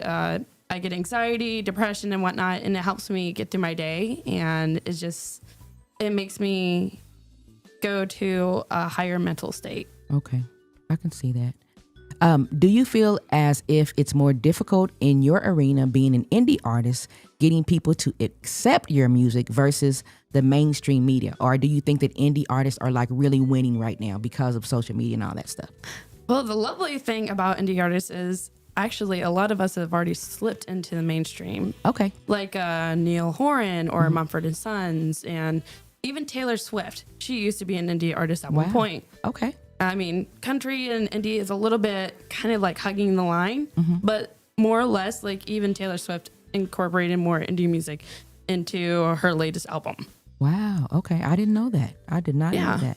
[SPEAKER 2] I get anxiety, depression, and whatnot, and it helps me get through my day. And it makes me go to a higher mental state.
[SPEAKER 1] Okay, I can see that. Do you feel as if it's more difficult in your arena being an indie artist, getting people to accept your music versus the mainstream media? Or do you think that indie artists are like really winning right now because of social media and all that stuff?
[SPEAKER 2] Well, the lovely thing about indie artists is actually a lot of us have already slipped into the mainstream.
[SPEAKER 1] Okay.
[SPEAKER 2] Like Neil Horan or Mumford & Sons and even Taylor Swift. She used to be an indie artist at one point.
[SPEAKER 1] Okay.
[SPEAKER 2] I mean, country and indie is a little bit kind of like hugging the line, but more or less, like even Taylor Swift incorporated more indie music into her latest album.
[SPEAKER 1] Wow. Okay. I didn't know that. I did not know that.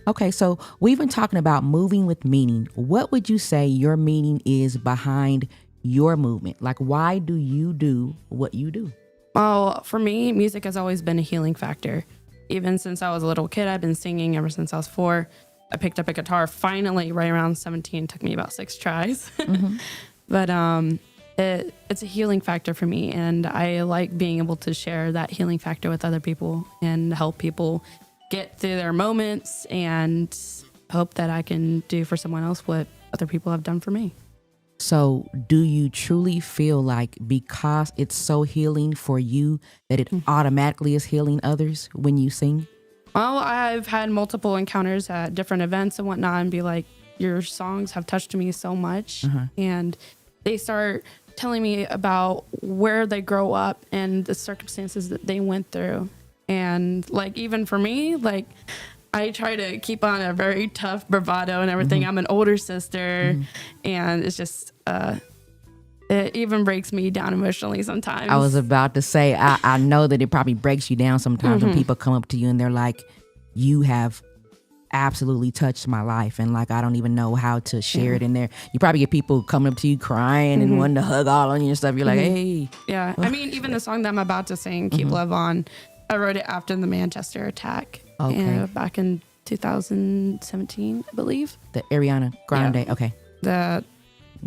[SPEAKER 1] Okay. So we've been talking about moving with meaning. What would you say your meaning is behind your movement? Like, why do you do what you do?
[SPEAKER 2] Well, for me, music has always been a healing factor. Even since I was a little kid, I've been singing ever since I was 4. I picked up a guitar finally right around 17. It took me about 6 tries. But it's a healing factor for me. And I like being able to share that healing factor with other people and help people get through their moments and hope that I can do for someone else what other people have done for me.
[SPEAKER 1] So do you truly feel like because it's so healing for you that it automatically is healing others when you sing?
[SPEAKER 2] Well, I've had multiple encounters at different events and whatnot and be like, your songs have touched me so much. And they start telling me about where they grow up and the circumstances that they went through. And like, even for me, like I try to keep on a very tough bravado and everything. I'm an older sister and it's just, it even breaks me down emotionally sometimes.
[SPEAKER 1] I was about to say, I know that it probably breaks you down sometimes when people come up to you and they're like, you have absolutely touched my life. And like, I don't even know how to share it in there. You probably get people coming up to you crying and wanting to hug all on you and stuff. You're like, hey.
[SPEAKER 2] Yeah. I mean, even the song that I'm about to sing, Keep Love On, I wrote it after the Manchester attack.
[SPEAKER 1] Okay.
[SPEAKER 2] Back in 2017, I believe.
[SPEAKER 1] The Ariana Grande.
[SPEAKER 2] Yeah.
[SPEAKER 1] Okay.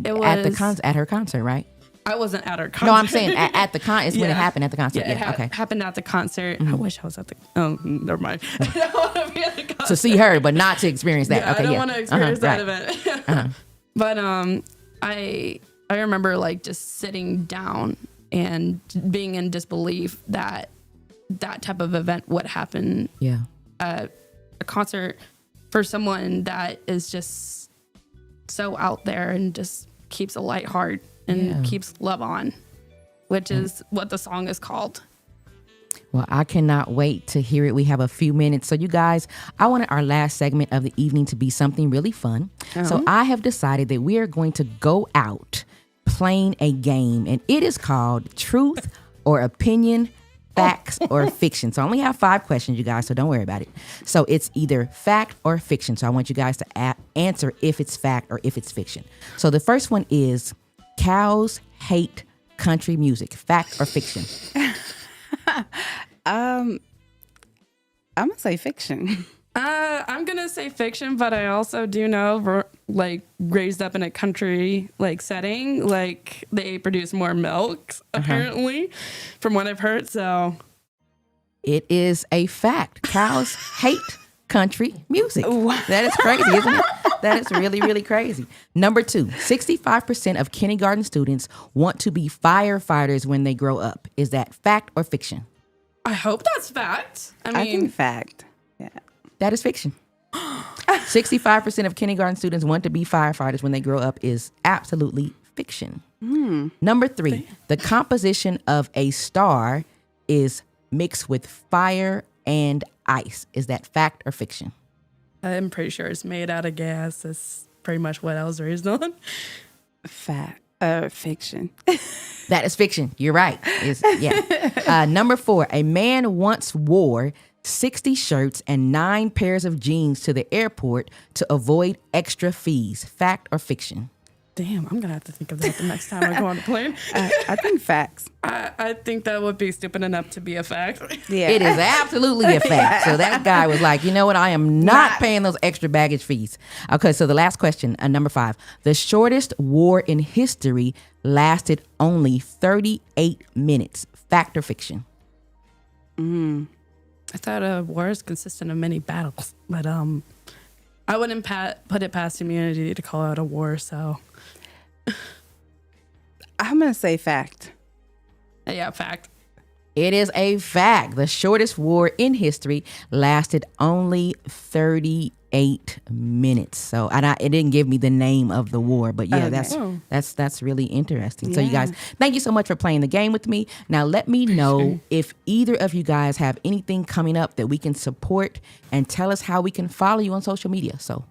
[SPEAKER 2] It was
[SPEAKER 1] at her concert, right?
[SPEAKER 2] I wasn't at her concert.
[SPEAKER 1] No, I'm saying at the concert. It's when it happened at the concert.
[SPEAKER 2] Yeah,
[SPEAKER 1] okay.
[SPEAKER 2] Happened at the concert. I wish I was at the. Oh, never mind. I don't want to be at the concert.
[SPEAKER 1] To see her, but not to experience that.
[SPEAKER 2] Yeah,
[SPEAKER 1] okay,
[SPEAKER 2] I don't want to experience that event. But I remember like just sitting down and being in disbelief that that type of event would happen.
[SPEAKER 1] Yeah.
[SPEAKER 2] A concert for someone that is just so out there and just keeps a light heart and keeps love on, which is what the song is called.
[SPEAKER 1] Well, I cannot wait to hear it. We have a few minutes. So you guys, I wanted our last segment of the evening to be something really fun. So I have decided that we are going to go out playing a game, and it is called Truth or Opinion, Facts or Fiction. So I only have 5 questions, you guys, so don't worry about it. So it's either fact or fiction. So I want you guys to answer if it's fact or if it's fiction. So the first one is cows hate country music. Fact or fiction?
[SPEAKER 3] I'm gonna say fiction.
[SPEAKER 2] I'm gonna say fiction, but I also do know, like, raised up in a country like setting, like they produce more milk apparently, from what I've heard. So
[SPEAKER 1] it is a fact. Cows hate country music. That is crazy, isn't it? That is really, really crazy. Number 2, 65% of kindergarten students want to be firefighters when they grow up. Is that fact or fiction?
[SPEAKER 2] I hope that's fact.
[SPEAKER 3] I think fact. Yeah.
[SPEAKER 1] That is fiction. 65% of kindergarten students want to be firefighters when they grow up is absolutely fiction. Number 3, the composition of a star is mixed with fire and ice. Is that fact or fiction?
[SPEAKER 2] I'm pretty sure it's made out of gas. That's pretty much what I was raised on.
[SPEAKER 3] Fact. Fiction.
[SPEAKER 1] That is fiction. You're right. Number 4, a man once wore 60 shirts and 9 pairs of jeans to the airport to avoid extra fees. Fact or fiction?
[SPEAKER 2] Damn, I'm gonna have to think of that the next time I go on a plane.
[SPEAKER 3] I think facts.
[SPEAKER 2] I think that would be stupid enough to be a fact.
[SPEAKER 3] Yeah.
[SPEAKER 1] It is absolutely a fact. So that guy was like, you know what? I am not paying those extra baggage fees. Okay, so the last question, number 5. The shortest war in history lasted only 38 minutes. Fact or fiction?
[SPEAKER 2] I thought a war is consistent of many battles, but I wouldn't put it past humanity to call out a war. So
[SPEAKER 3] I'm gonna say fact.
[SPEAKER 2] yeah, fact.
[SPEAKER 1] It is a fact. The shortest war in history lasted only 38 minutes. So, and it didn't give me the name of the war, but yeah, that's really interesting. So you guys, thank you so much for playing the game with me. Now let me know if either of you guys have anything coming up that we can support, and tell us how we can follow you on social media. So.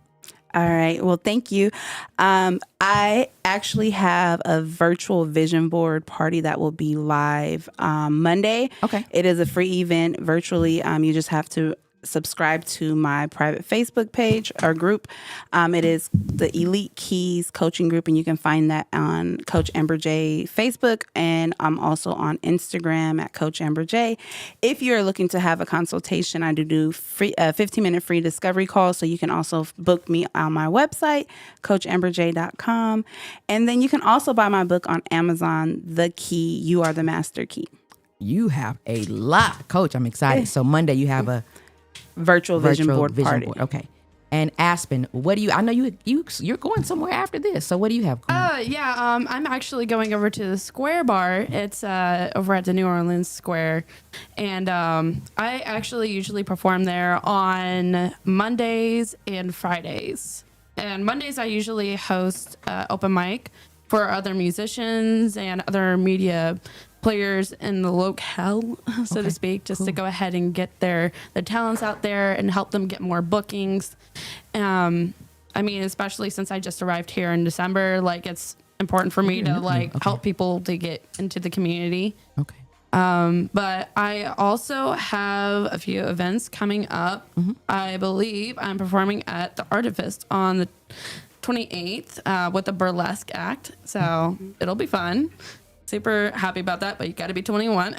[SPEAKER 3] All right. Well, thank you. I actually have a virtual vision board party that will be live Monday.
[SPEAKER 1] Okay.
[SPEAKER 3] It is a free event virtually. You just have to subscribe to my private Facebook page or group. It is the Elite Keys Coaching Group, and you can find that on Coach Amber J Facebook, and I'm also on Instagram at Coach Amber J. If you're looking to have a consultation, I do free 15-minute free discovery calls, so you can also book me on my website, CoachAmberJ.com, and then you can also buy my book on Amazon, The Key, You Are the Master Key.
[SPEAKER 1] You have a lot, Coach. I'm excited. So Monday you have a
[SPEAKER 3] virtual vision board party.
[SPEAKER 1] Okay. And Aspen, what do you? I know you're going somewhere after this. So what do you have?
[SPEAKER 2] I'm actually going over to the Square Bar. It's over at the New Orleans Square, and I actually usually perform there on Mondays and Fridays. And Mondays I usually host open mic for other musicians and other media players in the locale, so to speak, just to go ahead and get their talents out there and help them get more bookings. I mean, especially since I just arrived here in December, like, it's important for me to help people to get into the community.
[SPEAKER 1] Okay.
[SPEAKER 2] But I also have a few events coming up. I believe I'm performing at the Artifice on the 28th with a burlesque act, so it'll be fun. Super happy about that, but you got to be 21.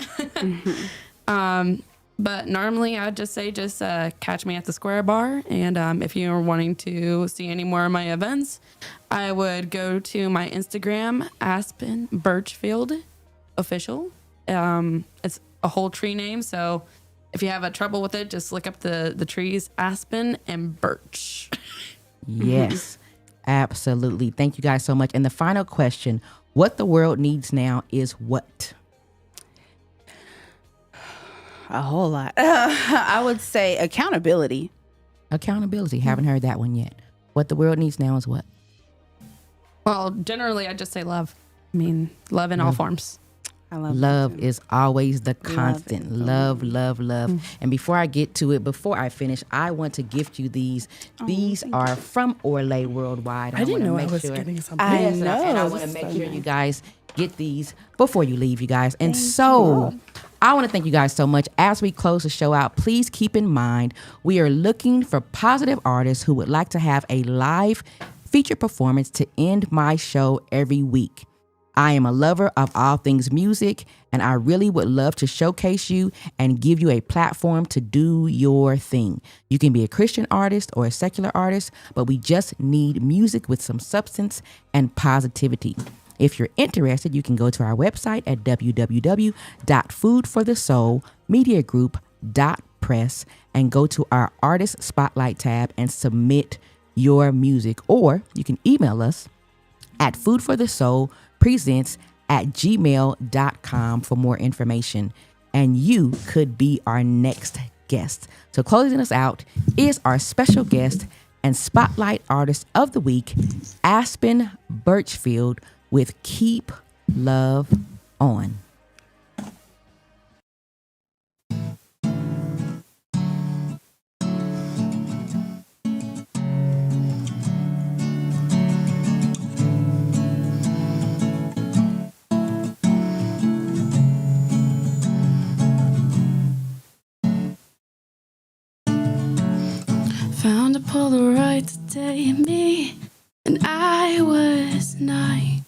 [SPEAKER 2] But normally I'd just say catch me at the Square Bar. And if you're wanting to see any more of my events, I would go to my Instagram, Aspen Birchfield Official. It's a whole tree name, so if you have a trouble with it, just look up the trees, Aspen and Birch.
[SPEAKER 1] Yes, absolutely. Thank you guys so much. And the final question, what the world needs now is what?
[SPEAKER 3] A whole lot. I would say accountability.
[SPEAKER 1] Accountability. Haven't heard that one yet. What the world needs now is what?
[SPEAKER 2] Well, generally, I just say love. I mean, love in all forms.
[SPEAKER 3] I love that
[SPEAKER 1] love
[SPEAKER 3] too.
[SPEAKER 1] is always the constant.
[SPEAKER 3] is
[SPEAKER 1] Love, love, love. And before I get to it, before I finish, I want to gift you these. These are from Orlay Worldwide.
[SPEAKER 5] I didn't
[SPEAKER 1] wanna
[SPEAKER 5] know I
[SPEAKER 1] make
[SPEAKER 5] was
[SPEAKER 1] sure,
[SPEAKER 5] getting something.
[SPEAKER 3] I
[SPEAKER 1] Yes,
[SPEAKER 3] know.
[SPEAKER 1] and I
[SPEAKER 3] this
[SPEAKER 1] want to
[SPEAKER 3] is
[SPEAKER 1] make
[SPEAKER 3] so
[SPEAKER 1] sure
[SPEAKER 3] nice.
[SPEAKER 1] you guys get these before you leave, you guys. And so I want to thank you guys so much. As we close the show out, please keep in mind we are looking for positive artists who would like to have a live feature performance to end my show every week. I am a lover of all things music, and I really would love to showcase you and give you a platform to do your thing. You can be a Christian artist or a secular artist, but we just need music with some substance and positivity. If you're interested, you can go to our website at www.foodforthesoulmediagroup.press and go to our Artist Spotlight tab and submit your music. Or you can email us at foodforthesoulpresents@gmail.com for more information. And you could be our next guest. So closing us out is our special guest and Spotlight Artist of the Week, Aspen Birchfield, with Keep Love On.
[SPEAKER 2] Found a Polaroid today of me, and I was 9.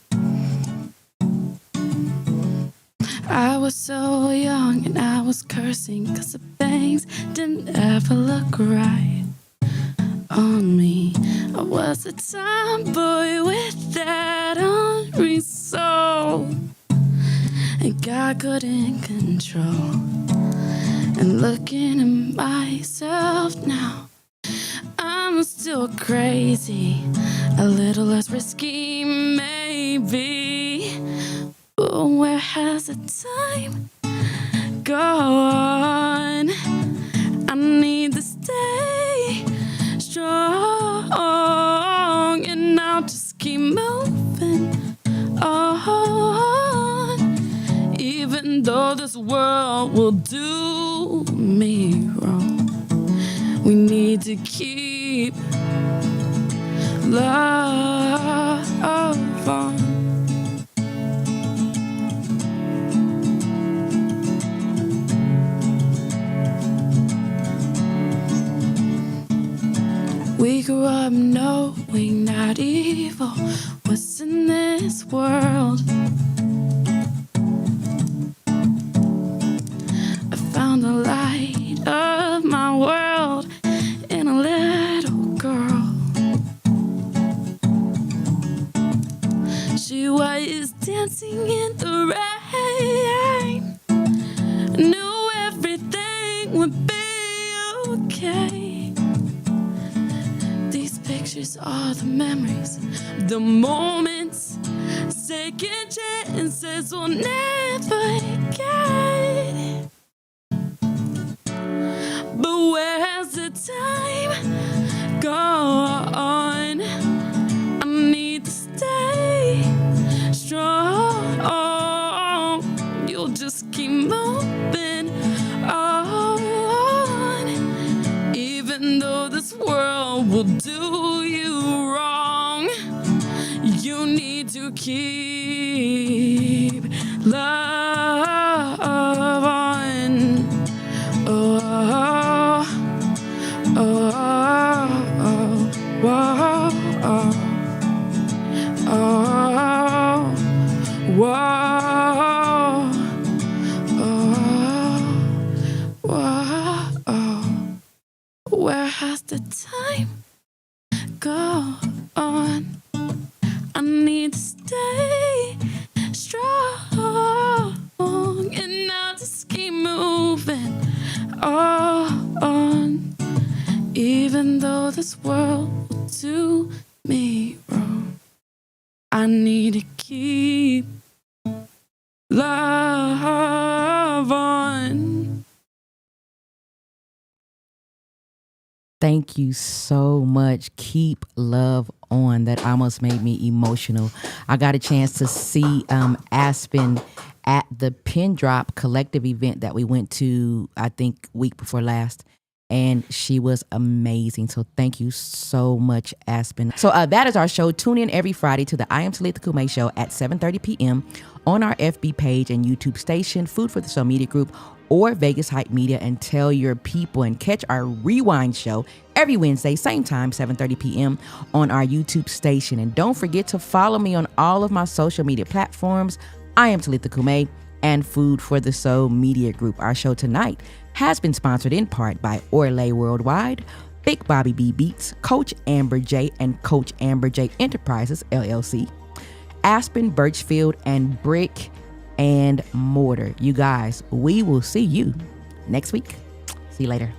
[SPEAKER 2] I was so young and I was cursing 'cause the things didn't ever look right on me. I was a tomboy with that hungry soul, and God couldn't control. And looking at myself now, I'm still crazy, a little less risky maybe. But where has the time gone? I need to stay strong, and I'll just keep moving on, even though this world will do me wrong. We need to keep love on. We grew up knowing that evil was in this world. I found the light of my world in a little girl. She was dancing in the rain, knew everything would be okay. These pictures are the memories, the moments, second chances we'll never get. But where's the time gone? I need to stay strong. You'll just keep moving on, even though this world will do you wrong. You need to keep love on. Oh, oh, oh, oh, oh, oh, whoa, oh, whoa. Where has the time gone? I need to stay strong, and I'll just keep moving on, even though this world will do me wrong. I need to keep love on.
[SPEAKER 1] Thank you so much. Keep love on. That almost made me emotional. I got a chance to see Aspen at the Pin Drop Collective event that we went to, I think, week before last. And she was amazing. So thank you so much, Aspen. So that is our show. Tune in every Friday to the I Am Talitha Cumi show at 7:30 p.m. on our FB page and YouTube station, Food for the Soul Media Group, or Vegas Hype Media, and tell your people. And catch our Rewind show every Wednesday, same time, 7:30 p.m. on our YouTube station. And don't forget to follow me on all of my social media platforms. I Am Talitha Cumi and Food for the Soul Media Group. Our show tonight has been sponsored in part by Orlay Worldwide, Big Bobby B Beats, Coach Amber J and Coach Amber J Enterprises, LLC, Aspen, Birchfield, and Brick and Mortar. You guys, we will see you next week. See you later.